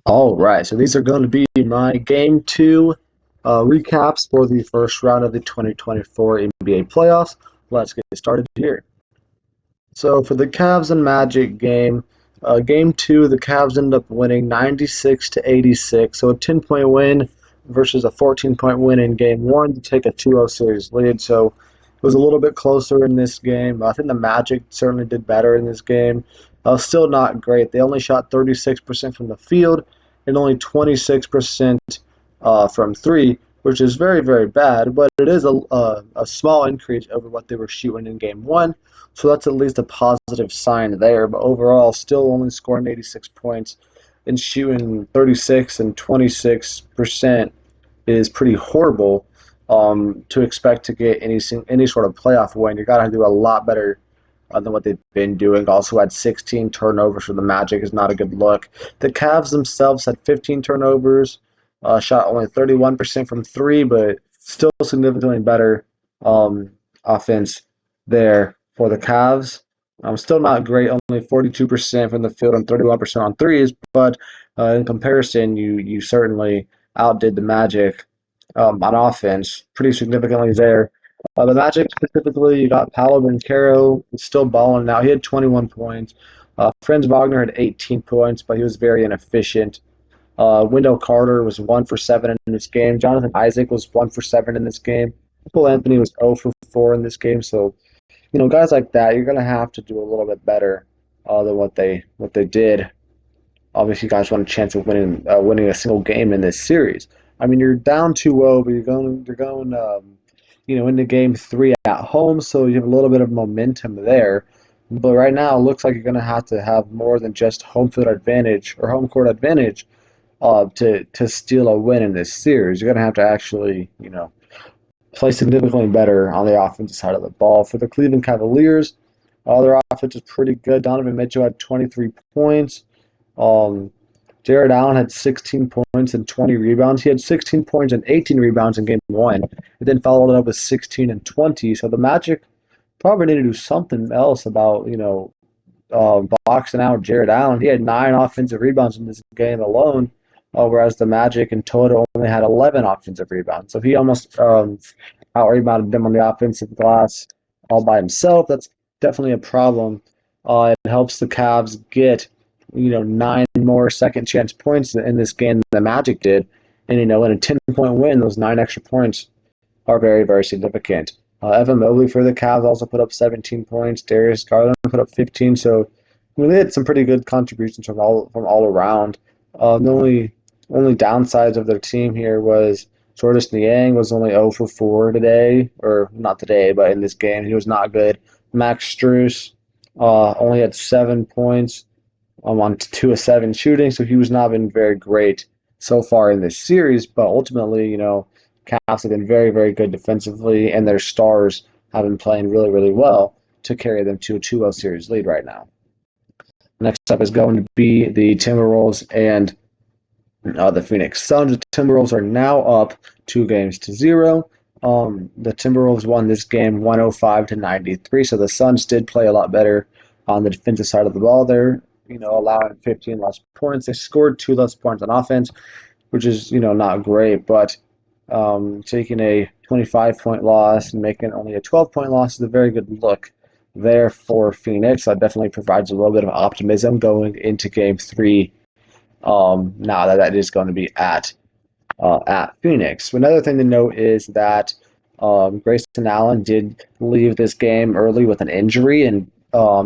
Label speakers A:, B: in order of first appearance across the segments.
A: All right, so these are going to be my game two recaps for the first round of the 2024 NBA playoffs. Let's get started here. So for the Cavs and Magic game, game two, the Cavs ended up winning 96 to 86, so a 10-point win versus a 14-point win in game one to take a 2-0 series lead. So it was a little bit closer in this game. I think the Magic certainly did better in this game. Still not great. They only shot 36% from the field and only 26% from three, which is very, very bad, but it is a small increase over what they were shooting in game one. So that's at least a positive sign there. But overall, still only scoring 86 points and shooting 36 and 26% is pretty horrible to expect to get any sort of playoff win. You got to do a lot better than what they've been doing. Also had 16 turnovers for the Magic is not a good look. The Cavs themselves had 15 turnovers, shot only 31% from three, but still significantly better offense there for the Cavs. Still not great, only 42% from the field and 31% on threes, but in comparison, you certainly outdid the Magic on offense pretty significantly there. The Magic specifically, you got Paolo Banchero, still balling now. He had 21 points. Franz Wagner had 18 points, but he was very inefficient. Wendell Carter was 1 for 7 in this game. Jonathan Isaac was 1 for 7 in this game. Cole Anthony was 0 for 4 in this game. So, guys like that, you're going to have to do a little bit better than what they did. Obviously, you guys want a chance of winning a single game in this series. I mean, you're down 2-0, but you're going into game three at home, so you have a little bit of momentum there. But right now, it looks like you're going to have more than just home field advantage or home court advantage to steal a win in this series. You're going to have to actually, play significantly better on the offensive side of the ball. For the Cleveland Cavaliers, their offense is pretty good. Donovan Mitchell had 23 points. Jared Allen had 16 points and 20 rebounds. He had 16 points and 18 rebounds in game one. He then followed it up with 16 and 20. So the Magic probably need to do something else about, boxing out Jared Allen. He had 9 offensive rebounds in this game alone, whereas the Magic in total only had 11 offensive rebounds. So he almost out-rebounded them on the offensive glass all by himself. That's definitely a problem. It helps the Cavs get 9 more second chance points in this game than the Magic did. And, in a 10-point win, those 9 extra points are very, very significant. Evan Mobley for the Cavs also put up 17 points. Darius Garland put up 15. So, they had some pretty good contributions from all around. The only downsides of their team here was Jordan Niang was only 0 for 4 today, or not today, but in this game. He was not good. Max Strus only had 7 points. On 2 of 7 shooting, so he was not been very great so far in this series. But ultimately, Cavs have been very, very good defensively, and their stars have been playing really, really well to carry them to a 2-0 series lead right now. Next up is going to be the Timberwolves and the Phoenix Suns. The Timberwolves are now up 2-0. The Timberwolves won this game 105 to 93, so the Suns did play a lot better on the defensive side of the ball there. Allowing 15 less points. They scored 2 less points on offense, which is, not great, but taking a 25-point loss and making only a 12-point loss is a very good look there for Phoenix. That definitely provides a little bit of optimism going into game three now that is going to be at Phoenix. Another thing to note is that Grayson Allen did leave this game early with an injury, and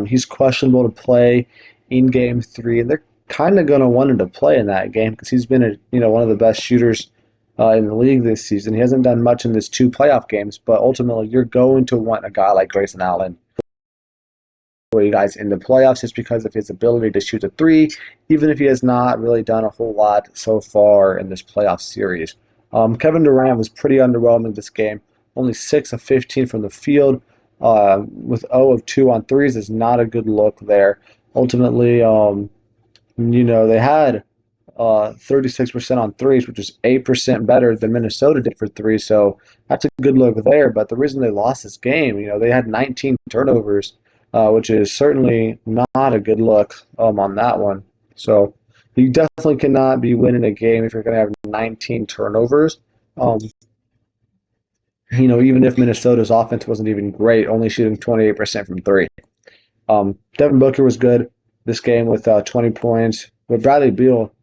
A: he's questionable to play in game three, and they're kind of going to want him to play in that game because he's been one of the best shooters in the league this season. He hasn't done much in his 2 playoff games, but ultimately you're going to want a guy like Grayson Allen for you guys in the playoffs just because of his ability to shoot a 3, even if he has not really done a whole lot so far in this playoff series. Kevin Durant was pretty underwhelming this game, only 6 of 15 from the field, with 0 of 2 on threes is not a good look there. Ultimately, they had 36% on threes, which is 8% better than Minnesota did for three. So that's a good look there. But the reason they lost this game, they had 19 turnovers, which is certainly not a good look on that one. So You definitely cannot be winning a game if you're going to have 19 turnovers. Um, even if Minnesota's offense wasn't even great, only shooting 28% from three. Devin Booker was good this game with 20 points, but Bradley Beal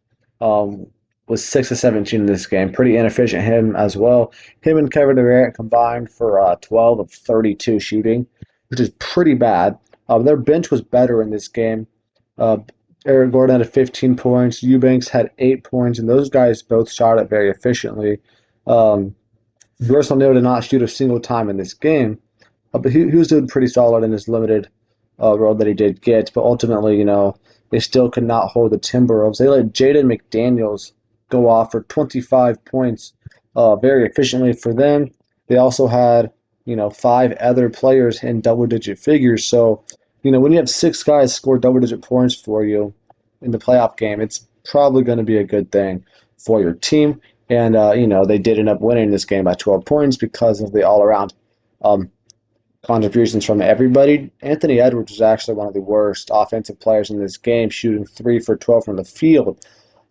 A: um, was 6 of 17 in this game. Pretty inefficient him as well. Him and Kevin Durant combined for 12 of 32 shooting, which is pretty bad. Their bench was better in this game. Uh, Eric Gordon had 15 points. Eubanks had 8 points, and those guys both shot it very efficiently. Um, Russell Neal did not shoot a single time in this game, but he was doing pretty solid in his limited role that he did get. But ultimately, they still could not hold the Timberwolves. They let Jaden McDaniels go off for 25 points very efficiently for them. They also had, five other players in double-digit figures. So, when you have six guys score double-digit points for you in the playoff game, it's probably going to be a good thing for your team. And, they did end up winning this game by 12 points because of the all-around um, contributions from everybody. Anthony Edwards was actually one of the worst offensive players in this game, shooting 3 for 12 from the field.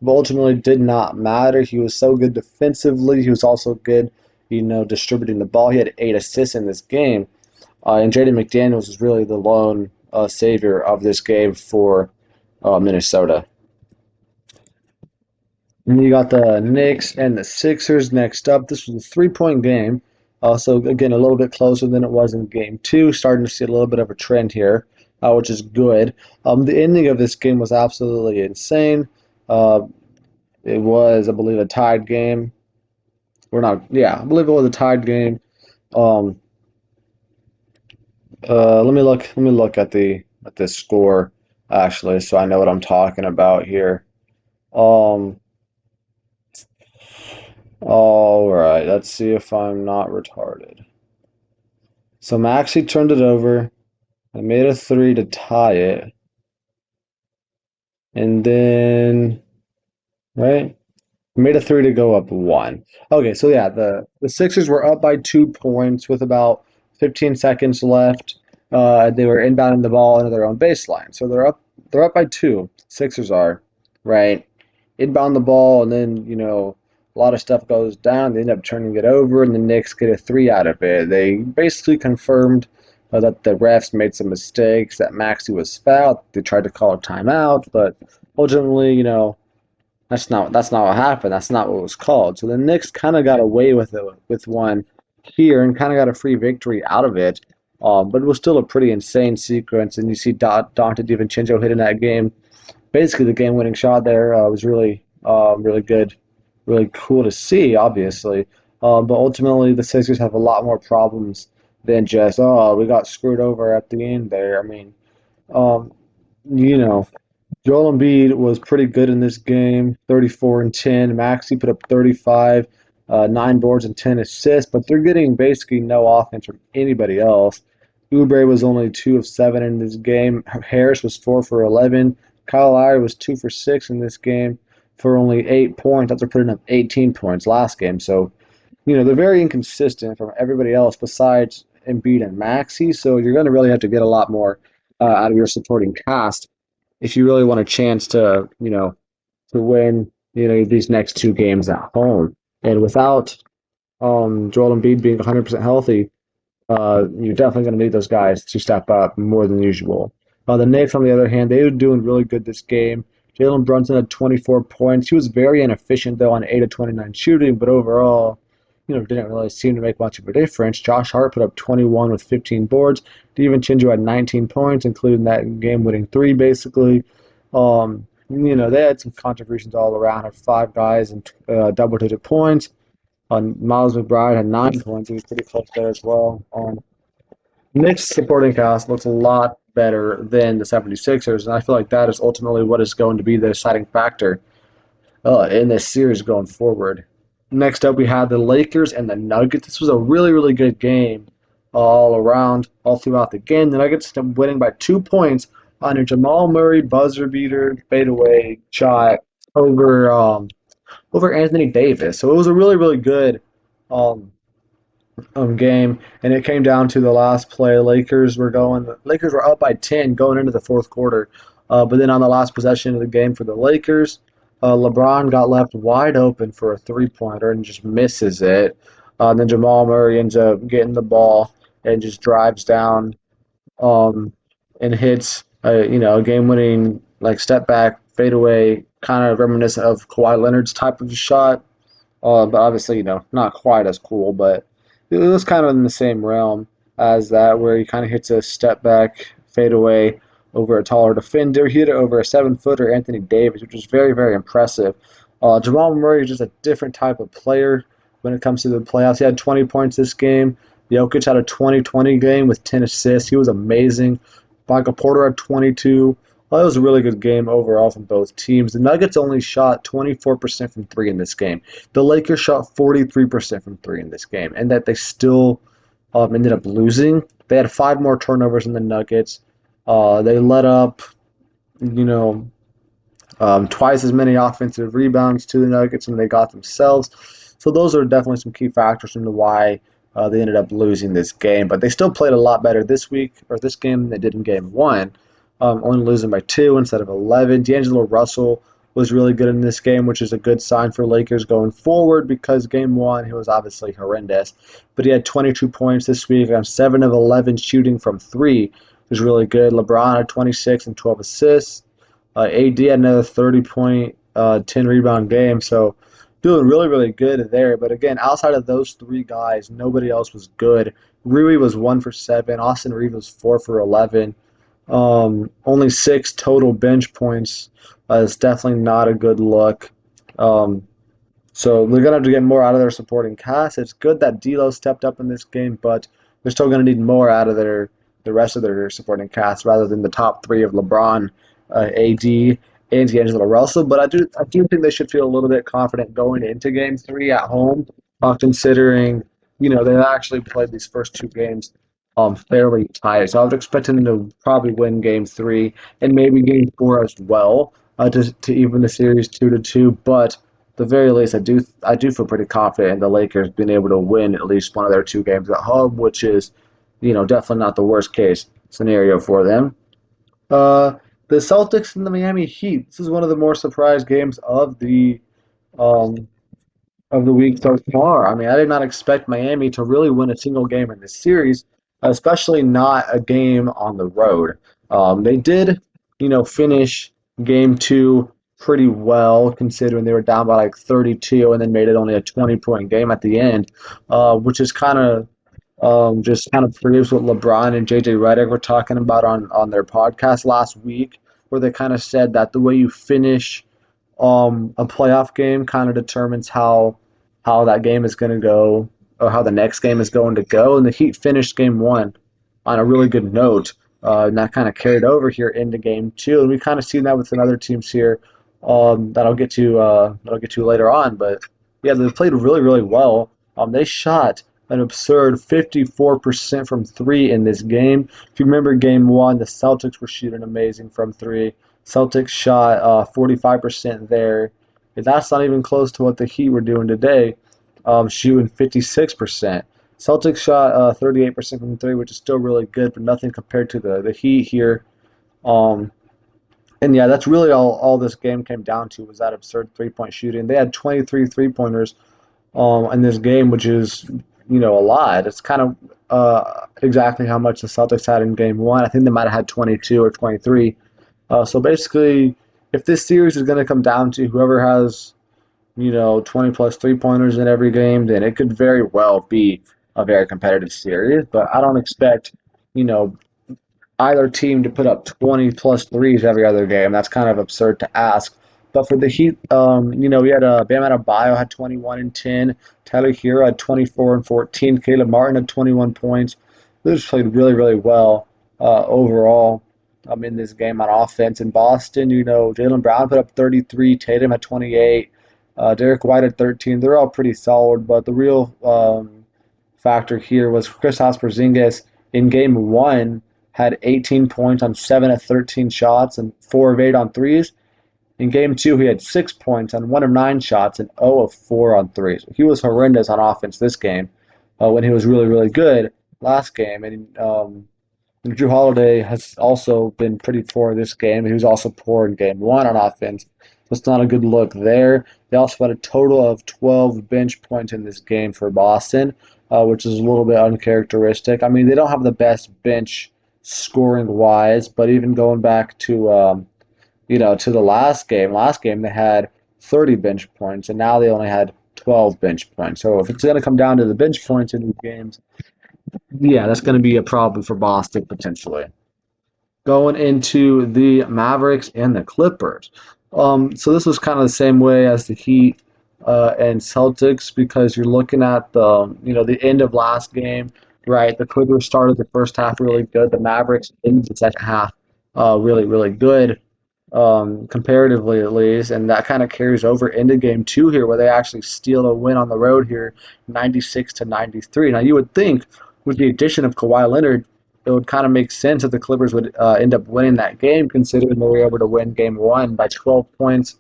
A: But ultimately did not matter. He was so good defensively. He was also good, distributing the ball. He had 8 assists in this game. And Jaden McDaniels is really the lone savior of this game for Minnesota. And you got the Knicks and the Sixers next up. This was a 3-point game. So, again, a little bit closer than it was in game two. Starting to see a little bit of a trend here, which is good. The ending of this game was absolutely insane. Uh, it was, I believe, a tied game. Or not, yeah, I believe it was a tied game. Um, let me look at the score actually, so I know what I'm talking about here. Um, all right, let's see if I'm not retarded. So Maxey turned it over. I made a three to tie it. And then, right? I made a three to go up one. Okay, so yeah, the Sixers were up by 2 points with about 15 seconds left. They were inbounding the ball into their own baseline. So they're up by two. Sixers are, right? Inbound the ball, and then, a lot of stuff goes down. They end up turning it over, and the Knicks get a three out of it. They basically confirmed that the refs made some mistakes, that Maxey was fouled. They tried to call a timeout, but ultimately, that's not what happened. That's not what was called. So the Knicks kind of got away with it with one here and kind of got a free victory out of it. But it was still a pretty insane sequence, and you see Dante DiVincenzo hitting that game. Basically, the game-winning shot there was really, really good, really cool to see, obviously. But ultimately, the Sixers have a lot more problems than just, oh, we got screwed over at the end there. I mean, um, you know, Joel Embiid was pretty good in this game, 34 and 10. Maxey put up 35, 9 boards and 10 assists, but they're getting basically no offense from anybody else. Oubre was only 2 of 7 in this game. Harris was 4 for 11. Kyle Lowry was 2 for 6 in this game for only 8 points after putting up 18 points last game. So, they're very inconsistent from everybody else besides Embiid and Maxey. So you're going to really have to get a lot more out of your supporting cast if you really want a chance to win, these next two games at home. And without Joel Embiid being 100% healthy, you're definitely going to need those guys to step up more than usual. The Knicks, on the other hand, they were doing really good this game. Jalen Brunson had 24 points. He was very inefficient, though, on 8 of 29 shooting, but overall, didn't really seem to make much of a difference. Josh Hart put up 21 with 15 boards. DiVincenzo had 19 points, including that game-winning three, basically. They had some contributions all around. Had 5 guys and double-digit points. Miles McBride had 9 points. He was pretty close there as well. Knicks supporting cast looks a lot better than the 76ers, and I feel like that is ultimately what is going to be the deciding factor in this series going forward. Next up, we had the Lakers and the Nuggets. This was a really, really good game all around, all throughout the game. The Nuggets ended up winning by 2 points on a Jamal Murray buzzer beater fadeaway shot over Anthony Davis. So it was a really, really good um, game, and it came down to the last play. Lakers were up by 10 going into the fourth quarter, but then on the last possession of the game for the Lakers, LeBron got left wide open for a three-pointer and just misses it. Then Jamal Murray ends up getting the ball and just drives down um, and hits a game-winning like step back fadeaway, kind of reminiscent of Kawhi Leonard's type of shot. But obviously, not quite as cool, but it was kind of in the same realm as that, where he kind of hits a step back fadeaway over a taller defender. He hit it over a 7-footer, Anthony Davis, which was very, very impressive. Jamal Murray is just a different type of player when it comes to the playoffs. He had 20 points this game. Jokic had a 20-20 game with 10 assists. He was amazing. Michael Porter had 22. Well, it was a really good game overall from both teams. The Nuggets only shot 24% from three in this game. The Lakers shot 43% from three in this game, and that they still ended up losing. They had five more turnovers than the Nuggets. They let up, you know, twice as many offensive rebounds to the Nuggets than they got themselves. So those are definitely some key factors into why they ended up losing this game. But they still played a lot better this week or this game than they did in game one, only losing by 2 instead of 11. D'Angelo Russell was really good in this game, which is a good sign for Lakers going forward because game one he was obviously horrendous. But he had 22 points this week on 7 of 11 shooting from three, which was really good. LeBron had 26 and 12 assists. AD had another 30-point, 10-rebound game. So doing really, really good there. But again, outside of those three guys, nobody else was good. Rui was 1 for 7. Austin Reeves was 4 for 11. Only 6 total bench points. It's definitely not a good look. So they're going to have to get more out of their supporting cast. It's good that D'Lo stepped up in this game, but they're still going to need more out of the rest of their supporting cast rather than the top three of LeBron, AD, and D'Angelo Russell. But I do think they should feel a little bit confident going into Game 3 at home, considering they actually played these first two games fairly tight. So I was expecting them to probably win Game 3 and maybe Game 4 as well, to even the series 2-2. But at the very least, I do feel pretty confident in the Lakers being able to win at least one of their two games at home, which is definitely not the worst case scenario for them. Uh, the Celtics and the Miami Heat. This is one of the more surprise games um, of the week so far. I mean, I did not expect Miami to really win a single game in this series, especially not a game on the road. They did, finish game two pretty well, considering they were down by like 32 and then made it only a 20-point game at the end, which is kind of just kind of proves what LeBron and JJ Redick were talking about on their podcast last week, where they kind of said that the way you finish a playoff game kind of determines how that game is going to go or how the next game is going to go. And the Heat finished game one on a really good note, and that kind of carried over here into game two. And we kind of seen that with some other teams here that I'll get to later on. But yeah, they played really really well. They shot an absurd 54% from three in this game. If you remember game one, the Celtics were shooting amazing from three. Celtics shot 45% there. And that's not even close to what the Heat were doing today, shooting 56%. Celtics shot 38% from three, which is still really good, but nothing compared to the Heat here. Um, and yeah, that's really all this game came down to was that absurd three-point shooting. They had 23 three-pointers in this game, which is a lot. It's kind of exactly how much the Celtics had in game one. I think they might have had 22 or 23. So basically, if this series is going to come down to whoever has 20 plus three-pointers in every game, then it could very well be a very competitive series. But I don't expect you know either team to put up 20 plus threes every other game. That's kind of absurd to ask. But for the Heat, we had Bam Adebayo had 21 and 10. Tyler Hero had 24 and 14. Caleb Martin had 21 points. They just played really, really well overall in this game on offense. In Boston, Jaylen Brown put up 33. Tatum had 28. Derek White had 13. They're all pretty solid, but the real factor here was Kristaps Porzingis in game one had 18 points on 7 of 13 shots and 4 of 8 on threes. In game two, he had 6 points on 1 of 9 shots and 0 of 4 on threes. He was horrendous on offense this game when he was really, really good last game. And Drew Holiday has also been pretty poor this game. He was also poor in game one on offense. So it's not a good look there. They also had a total of 12 bench points in this game for Boston, which is a little bit uncharacteristic. I mean, they don't have the best bench scoring wise, but even going back to to the last game they had 30 bench points, and now they only had 12 bench points. So if it's going to come down to the bench points in these games, yeah, that's going to be a problem for Boston potentially. Going into the Mavericks and the Clippers. So this was kind of the same way as the Heat and Celtics because you're looking at the end of last game, right? The Clippers started the first half really good. The Mavericks ended the second half really good, comparatively at least, and that kind of carries over into game two here, where they actually steal a win on the road here, 96-93. Now you would think with the addition of Kawhi Leonard, it would kind of make sense that the Clippers would end up winning that game, considering they were able to win game one by 12 points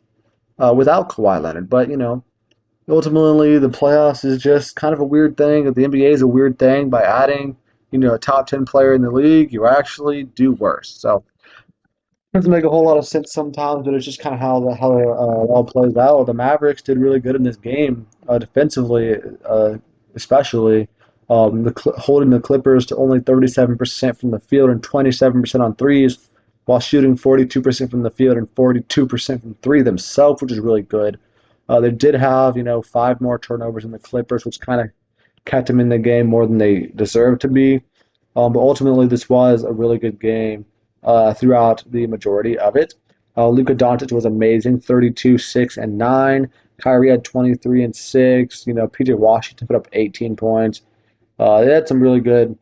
A: without Kawhi Leonard. But, ultimately the playoffs is just kind of a weird thing. The NBA is a weird thing. By adding, a top 10 player in the league, you actually do worse. So it doesn't make a whole lot of sense sometimes, but it's just kind of how it all plays out. The Mavericks did really good in this game, defensively, especially. Holding the Clippers to only 37% from the field and 27% on threes, while shooting 42% from the field and 42% from three themselves, which is really good. They did have, five more turnovers in the Clippers, which kind of kept them in the game more than they deserved to be. But ultimately, this was a really good game throughout the majority of it. Luka Doncic was amazing, 32, 6, and 9. Kyrie had 23 and 6. PJ Washington put up 18 points. They had some really good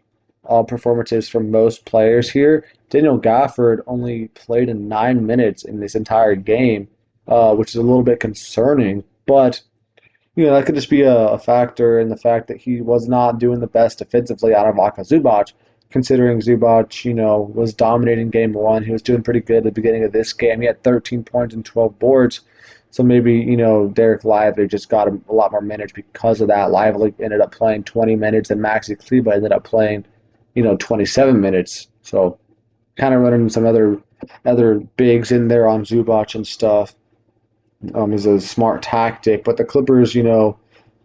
A: performances from most players here. Daniel Gafford only played in 9 minutes in this entire game, which is a little bit concerning. But that could just be a factor in the fact that he was not doing the best defensively out of Aka Zubac, considering Zubac, was dominating game one. He was doing pretty good at the beginning of this game. He had 13 points and 12 boards. So maybe, Derek Lively just got a lot more minutes because of that. Lively ended up playing 20 minutes, and Maxi Kleber ended up playing, 27 minutes. So kind of running some other bigs in there on Zubac and stuff is a smart tactic. But the Clippers,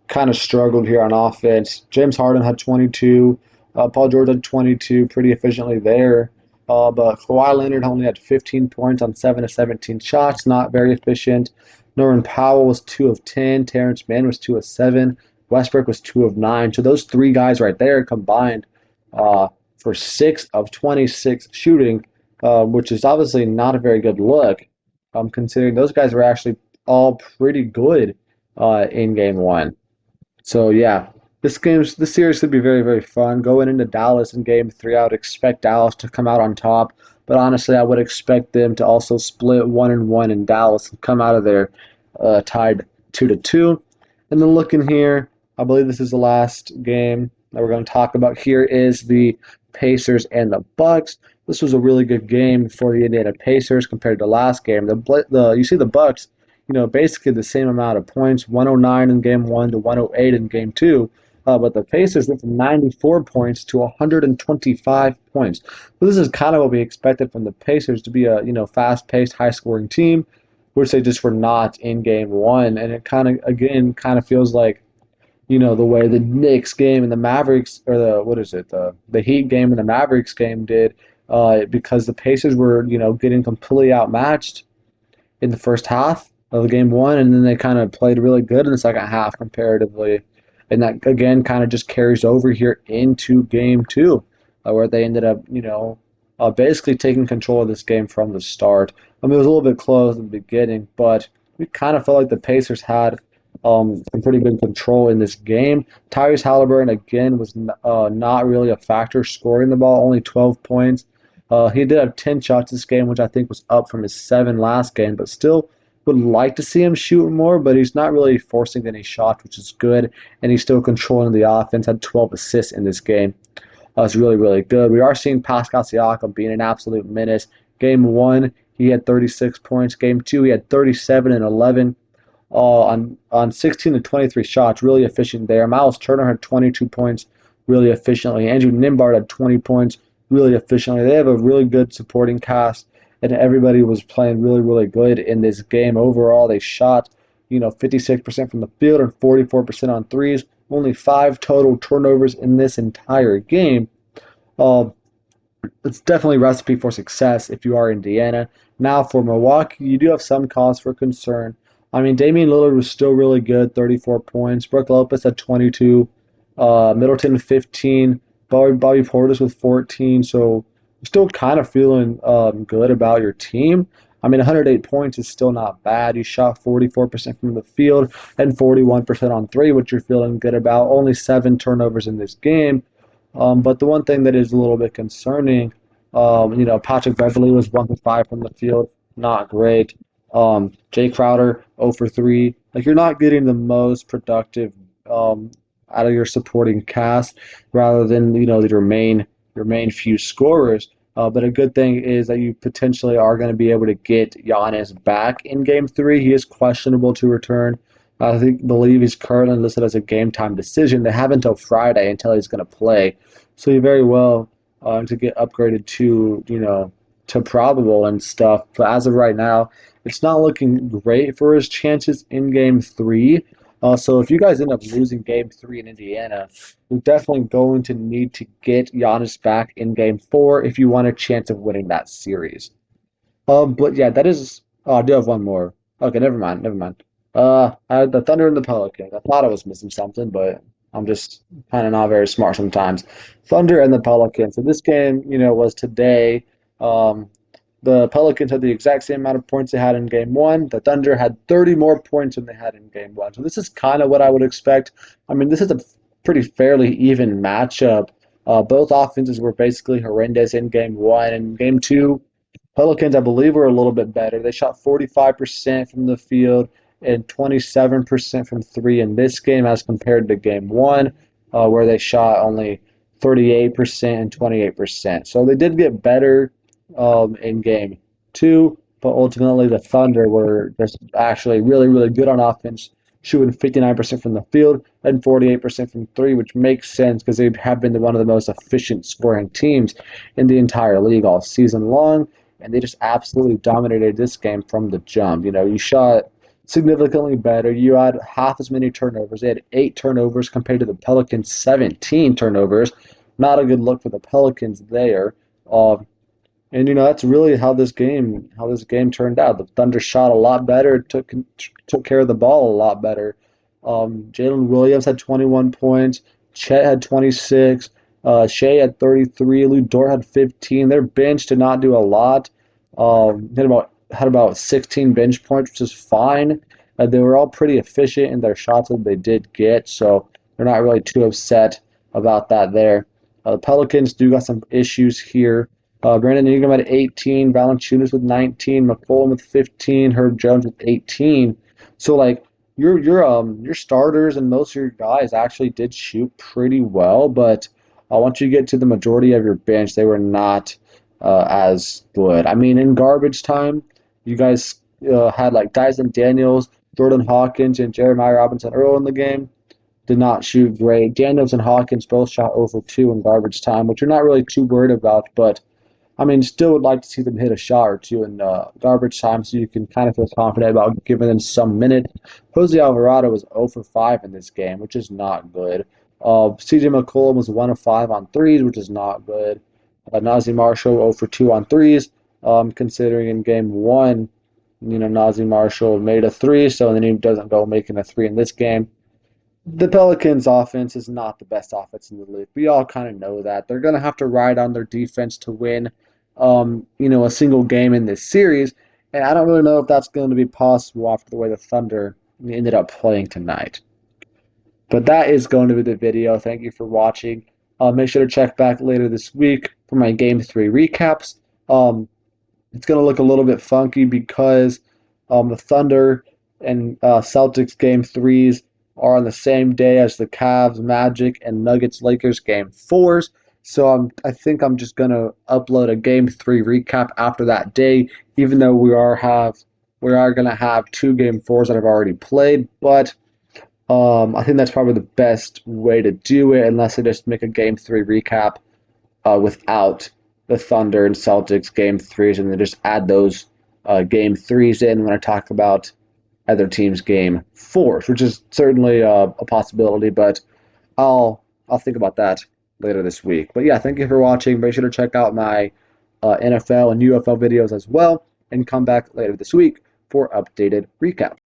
A: kind of struggled here on offense. James Harden had 22. Paul George had 22 pretty efficiently there. But Kawhi Leonard only had 15 points on 7 of 17 shots, not very efficient. Norman Powell was 2 of 10. Terrence Mann was 2 of 7. Westbrook was 2 of 9. So those three guys right there combined for 6 of 26 shooting, which is obviously not a very good look, considering those guys were actually all pretty good in game one. So yeah, this series should be very fun. Going into Dallas in Game 3, I would expect Dallas to come out on top, but honestly, I would expect them to also split 1-1 in Dallas and come out of there tied 2-2. And then looking here, I believe this is the last game that we're going to talk about here is the Pacers and the Bucks. This was a really good game for the Indiana Pacers compared to the last game. You see the Bucks, basically the same amount of points, 109 in game one to 108 in game two. But the Pacers went from 94 points to 125 points. So this is kind of what we expected from the Pacers to be a fast-paced, high-scoring team, which they just were not in game one. And it kind of feels like the way the Knicks game and the Mavericks, or the Heat game and the Mavericks game did, because the Pacers were getting completely outmatched in the first half of game one, and then they kind of played really good in the second half comparatively. And that, again, kind of just carries over here into game two, where they ended up, basically taking control of this game from the start. I mean, it was a little bit close in the beginning, but we kind of felt like the Pacers had some pretty good control in this game. Tyrese Halliburton, again, was not really a factor scoring the ball, only 12 points. He did have 10 shots this game, which I think was up from his 7 last game, but still would like to see him shoot more, but he's not really forcing any shots, which is good, and he's still controlling the offense, had 12 assists in this game. It's really good. We are seeing Pascal Siakam being an absolute menace. Game 1, he had 36 points. Game 2, he had 37 and 11 on 16 to 23 shots, really efficient there. Miles Turner had 22 points, really efficiently. Andrew Nembhard had 20 points, really efficiently. They have a really good supporting cast, and everybody was playing really, really good in this game. Overall, they shot, 56% from the field and 44% on threes. Only 5 total turnovers in this entire game. Uh, it's definitely a recipe for success if you are Indiana. Now for Milwaukee, you do have some cause for concern. I mean, Damian Lillard was still really good, 34 points. Brook Lopez had 22, Middleton 15, Bobby Portis with 14. So still kind of feeling good about your team. I mean, 108 points is still not bad. You shot 44% from the field and 41% on three, which you're feeling good about. Only 7 turnovers in this game. But the one thing that is a little bit concerning, Patrick Beverley was 1 for 5 from the field, not great. Jay Crowder 0 for 3. Like you're not getting the most productive out of your supporting cast, rather than your main few scorers. But a good thing is that you potentially are going to be able to get Giannis back in Game 3. He is questionable to return. Believe he's currently listed as a game time decision. They have until Friday until he's going to play, so he very well to get upgraded to probable and stuff. But as of right now, it's not looking great for his chances in Game 3. So if you guys end up losing Game 3 in Indiana, you're definitely going to need to get Giannis back in Game 4 if you want a chance of winning that series. But yeah, that is. Oh, I do have one more. Okay, never mind. Never mind. I had the Thunder and the Pelicans. I thought I was missing something, but I'm just kind of not very smart sometimes. Thunder and the Pelicans. So this game, was today. Um, the Pelicans had the exact same amount of points they had in Game 1. The Thunder had 30 more points than they had in Game 1. So this is kind of what I would expect. I mean, this is a pretty fairly even matchup. Both offenses were basically horrendous in Game 1. And Game 2, Pelicans, I believe, were a little bit better. They shot 45% from the field and 27% from three in this game as compared to Game 1, where they shot only 38% and 28%. So they did get better in Game 2, but ultimately the Thunder were just actually really, really good on offense, shooting 59% from the field and 48% from three, which makes sense because they have been one of the most efficient scoring teams in the entire league all season long, and they just absolutely dominated this game from the jump. You shot significantly better. You had half as many turnovers. They had 8 turnovers compared to the Pelicans' 17 turnovers. Not a good look for the Pelicans there. And that's really how this game turned out. The Thunder shot a lot better, took care of the ball a lot better. Jalen Williams had 21 points. Chet had 26. Shea had 33. Lou Dort had 15. Their bench did not do a lot. Had about 16 bench points, which is fine. They were all pretty efficient in their shots that they did get, so they're not really too upset about that there. The Pelicans do got some issues here. Brandon Ingram had 18, Valanciunas with 19, McCollum with 15, Herb Jones with 18. So like your starters and most of your guys actually did shoot pretty well, but once you get to the majority of your bench, they were not as good. I mean, in garbage time, you guys had like Dyson Daniels, Jordan Hawkins, and Jeremiah Robinson Earl in the game. Did not shoot great. Daniels and Hawkins both shot over 2 in garbage time, which you're not really too worried about, but I mean, still would like to see them hit a shot or two in garbage time so you can kind of feel confident about giving them some minutes. Jose Alvarado was 0 for 5 in this game, which is not good. CJ McCollum was 1 of 5 on threes, which is not good. Nazi Marshall 0 for 2 on threes, considering in game 1, Nazi Marshall made a 3, so then he doesn't go making a 3 in this game. The Pelicans' offense is not the best offense in the league. We all kind of know that. They're going to have to ride on their defense to win, a single game in this series. And I don't really know if that's going to be possible after the way the Thunder ended up playing tonight. But that is going to be the video. Thank you for watching. Make sure to check back later this week for my Game 3 recaps. It's going to look a little bit funky because the Thunder and Celtics Game 3s are on the same day as the Cavs, Magic, and Nuggets Lakers Game 4s. So I think I'm just going to upload a Game 3 recap after that day, even though we are going to have 2 Game 4s that I've already played. But I think that's probably the best way to do it, unless I just make a Game 3 recap without the Thunder and Celtics game threes, and then just add those game threes in when I talk about other teams' game fours, which is certainly a possibility, but I'll think about that later this week. But yeah, thank you for watching. Make sure to check out my NFL and UFL videos as well, and come back later this week for updated recaps.